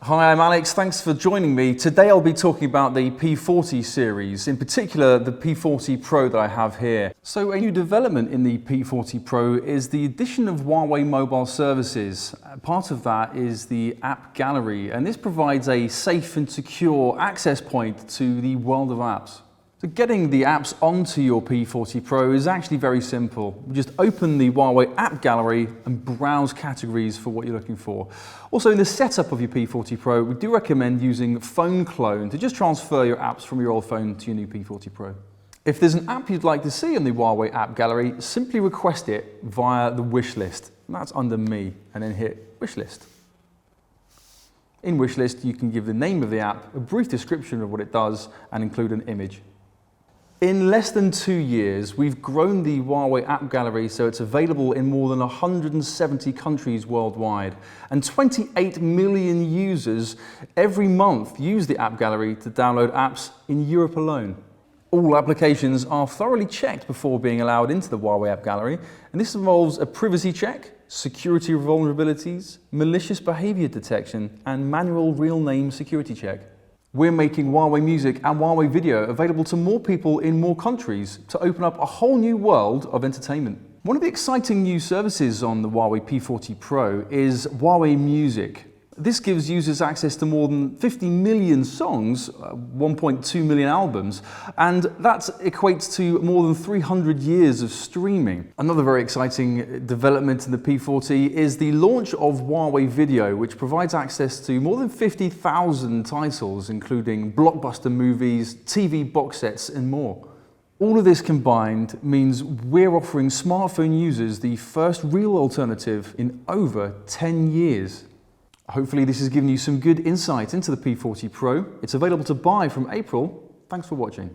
Hi, I'm Alex. Thanks for joining me. Today I'll be talking about the P40 series, in particular the P40 Pro that I have here. So a new development in the P40 Pro is the addition of Huawei Mobile Services. Part of that is the App Gallery, and this provides a safe and secure access point to the world of apps. So getting the apps onto your P40 Pro is actually very simple. Just open the Huawei App Gallery and browse categories for what you're looking for. Also, in the setup of your P40 Pro, we do recommend using Phone Clone to just transfer your apps from your old phone to your new P40 Pro. If there's an app you'd like to see in the Huawei App Gallery, simply request it via the wish list. That's under Me, and then hit Wish List. In Wish List, you can give the name of the app, a brief description of what it does, and include an image. In less than 2 years, we've grown the Huawei App Gallery so it's available in more than 170 countries worldwide, and 28 million users every month use the App Gallery to download apps in Europe alone. All applications are thoroughly checked before being allowed into the Huawei App Gallery, and this involves a privacy check, security vulnerabilities, malicious behavior detection, and manual real name security check. We're making Huawei Music and Huawei Video available to more people in more countries to open up a whole new world of entertainment. One of the exciting new services on the Huawei P40 Pro is Huawei Music. This gives users access to more than 50 million songs, 1.2 million albums, and that equates to more than 300 years of streaming. Another very exciting development in the P40 is the launch of Huawei Video, which provides access to more than 50,000 titles, including blockbuster movies, TV box sets, and more. All of this combined means we're offering smartphone users the first real alternative in over 10 years. Hopefully this has given you some good insight into the P40 Pro. It's available to buy from April. Thanks for watching.